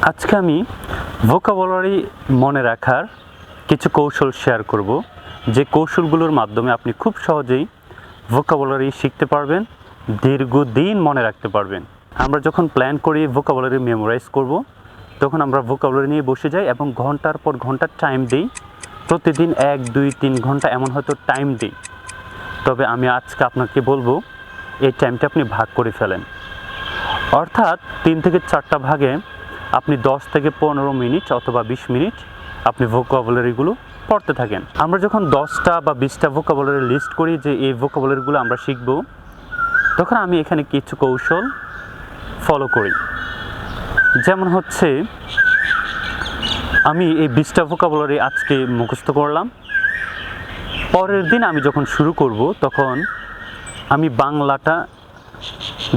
আজকে আমি ভোকাবুলারি মনে রাখার কিছু কৌশল শেয়ার করব, যে কৌশলগুলোর মাধ্যমে আপনি খুব সহজেই ভোকাবুলারি শিখতে পারবেন, দীর্ঘদিন মনে রাখতে পারবেন। আমরা যখন প্ল্যান করি ভোকাবুলারি মেমোরাইজ করব, তখন আমরা ভোকাবুলারি নিয়ে বসে যাই এবং ঘন্টার পর ঘন্টা টাইম দিই। প্রতিদিন 1, 2, 3 ঘন্টা এমন হয়তো টাইম দিই। তবে আমি আজকে আপনাকে বলবো এই টাইমটা আপনি ভাগ করে ফেলেন, অর্থাৎ 3 থেকে 4টা ভাগে আপনি 10 থেকে 15 মিনিট অথবা 20 মিনিট আপনি ভোকাবুলারিগুলো পড়তে থাকেন। আমরা যখন 10টা বা 20টা ভোকাবুলারি লিস্ট করি যে এই ভোকাবুলারিগুলো আমরা শিখব, তখন আমি এখানে কিছু কৌশল ফলো করি। যেমন হচ্ছে, আমি এই 20টা ভোকাবুলারি আজকে মুখস্থ করলাম। পরের দিন আমি যখন শুরু করব, তখন আমি বাংলাটা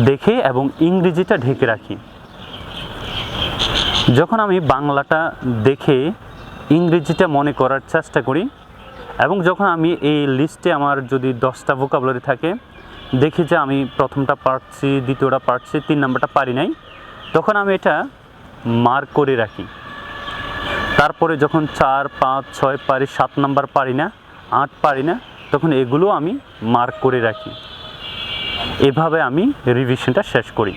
দেখে এবং ইংরেজিটা ঢেকে রাখি। যখন আমি বাংলাটা দেখে ইংরেজিটা মনে করার চেষ্টা করি এবং যখন আমি এই লিস্টে আমার যদি 10টা ভোকাবুলারি থাকে, দেখি যে আমি প্রথমটা পারছি, দ্বিতীয়টা পারছি, 3 নাম্বারটা পারি নাই, তখন আমি এটা মার্ক করে রাখি। তারপরে যখন 4, 5, 6 পারি, 7 নাম্বার পারি না, 8 পারি না, তখন এগুলো আমি মার্ক করে রাখি। এভাবে আমি রিভিশনটা শেষ করি।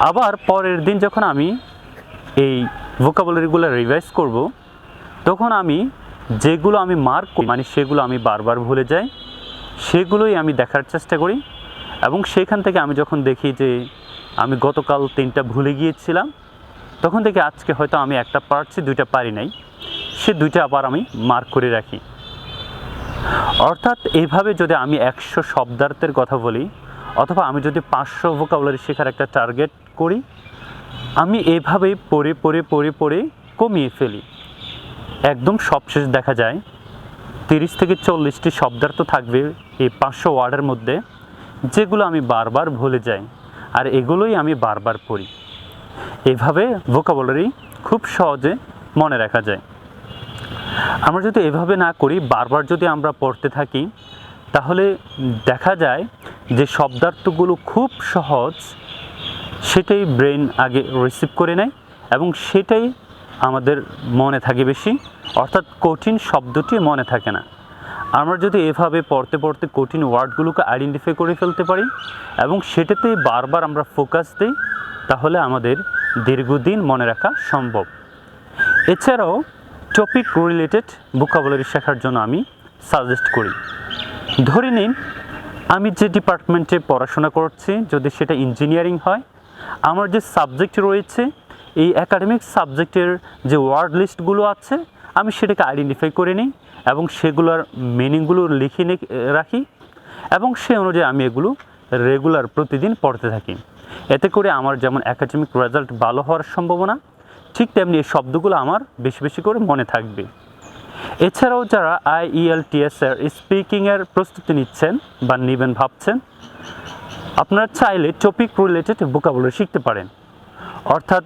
আবার পরের দিন যখন আমি এই ভোকাবুলারিগুলো রিভাইজ করব, তখন আমি যেগুলো আমি মার্ক করি, মানে সেগুলো আমি বারবার ভুলে যাই, সেগুলোই আমি দেখার চেষ্টা করি। এবং সেখান থেকে আমি যখন দেখি যে আমি গতকাল 3টা ভুলে গিয়েছিলাম, তখন থেকে আজকে হয়তো আমি 1টা পারছি, 2টা পারি নাই, সে 2টা আবার আমি মার্ক করে রাখি। অর্থাৎ এইভাবে যদি আমি 100 শব্দার্থের কথা বলি, অথবা আমি যদি 500 ভোকাবুলারি শেখার একটা টার্গেট করি, আমি এভাবেই পড়ে কমিয়ে ফেলি। একদম সবশেষ দেখা যায় 30 থেকে 40টি শব্দার্থ থাকবে এই 500 ওয়ার্ডের মধ্যে, যেগুলো আমি বারবার ভুলে যাই, আর এগুলোই আমি বারবার পড়ি। এভাবে ভোকাবুলারি খুব সহজে মনে রাখা যায়। আমরা যদি এভাবে না করি, বারবার যদি আমরা পড়তে থাকি, তাহলে দেখা যায় যে শব্দার্থগুলো খুব সহজ, সেটাই ব্রেন আগে রিসিভ করে নেয় এবং সেটাই আমাদের মনে থাকে বেশি, অর্থাৎ কঠিন শব্দটি মনে থাকে না। আমরা যদি এভাবে পড়তে কঠিন ওয়ার্ডগুলোকে আইডেন্টিফাই করে ফেলতে পারি এবং সেটাতে বারবার আমরা ফোকাস দিই, তাহলে আমাদের দীর্ঘদিন মনে রাখা সম্ভব। এছাড়াও টপিক রিলেটেড ভোকাবুলারি শেখার জন্য আমি সাজেস্ট করি। ধরে নিন আমি যে ডিপার্টমেন্টে পড়াশোনা করছি, যদি সেটা ইঞ্জিনিয়ারিং হয়, আমার যে সাবজেক্ট রয়েছে, এই একাডেমিক সাবজেক্টের যে ওয়ার্ড লিস্টগুলো আছে, আমি সেটাকে আইডেন্টিফাই করে নিই এবং সেগুলোর মিনিংগুলো লিখে রাখি এবং সে অনুযায়ী আমি এগুলো রেগুলার প্রতিদিন পড়তে থাকি। এতে করে আমার যেমন একাডেমিক রেজাল্ট ভালো হওয়ার সম্ভাবনা, ঠিক তেমনি এই শব্দগুলো আমার বেশি করে মনে থাকবে। এছাড়াও যারা IELTS এর স্পিকিংয়ের প্রস্তুতি নিচ্ছেন বা নেবেন ভাবছেন, আপনারা চাইলে টপিক রিলেটেড ভোকাবুলারি শিখতে পারেন। অর্থাৎ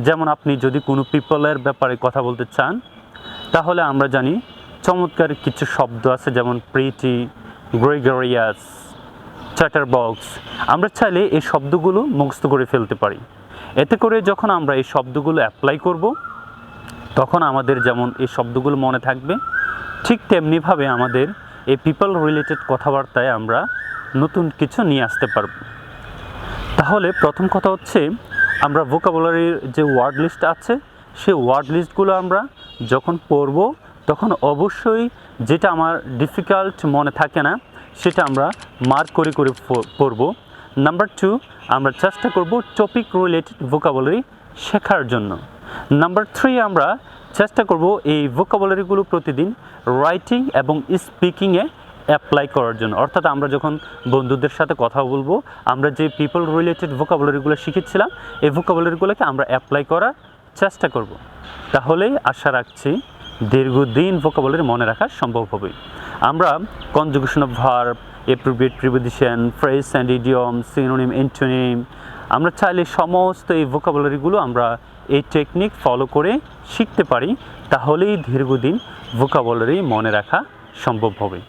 যেমন আপনি যদি কোনো পিপলের ব্যাপারে কথা বলতে চান, তাহলে আমরা জানি চমৎকার কিছু শব্দ আছে, যেমন প্রিটি, গ্রেগরিয়াস, চ্যাটারবক্স। আমরা চাইলে এই শব্দগুলো মুখস্থ করে ফেলতে পারি। এতে করে যখন আমরা এই শব্দগুলো অ্যাপ্লাই করব, তখন আমাদের যেমন এই শব্দগুলো মনে থাকবে, ঠিক তেমনিভাবে আমাদের এই পিপল রিলেটেড কথাবার্তায় আমরা নতুন কিছু নিয়ে আসতে পারব। তাহলে প্রথম কথা হচ্ছে, আমরা ভোকাবুলারির যে ওয়ার্ড লিস্ট আছে, সেই ওয়ার্ড লিস্টগুলো আমরা যখন পড়ব, তখন অবশ্যই যেটা আমার ডিফিকাল্ট মনে থাকে না, সেটা আমরা মার্ক করে পড়ব। নাম্বার 2, আমরা চেষ্টা করব টপিক রিলেটেড ভোকাবুলারি শেখার জন্য। নাম্বার 3, আমরা চেষ্টা করব এই ভোকাবুলারিগুলো প্রতিদিন রাইটিং এবং স্পিকিংয়ে অ্যাপ্লাই করার জন্য। অর্থাৎ আমরা যখন বন্ধুদের সাথে কথা বলবো, আমরা যে পিপল রিলেটেড ভোকাবুলারিগুলো শিখেছিলাম, এই ভোকাবুলারিগুলোকে আমরা অ্যাপ্লাই করার চেষ্টা করব। তাহলেই আশা রাখছি দীর্ঘদিন ভোকাবুলারি মনে রাখা সম্ভব হবে। আমরা conjugation of verb, appropriate preposition, phrase and idiom, synonym, antonym, আমরা চাইলে সমস্ত এই ভোকাবুলারিগুলো আমরা এই টেকনিক ফলো করে শিখতে পারি। তাহলেই দীর্ঘদিন ভোকাবুলারি মনে রাখা সম্ভব হবে।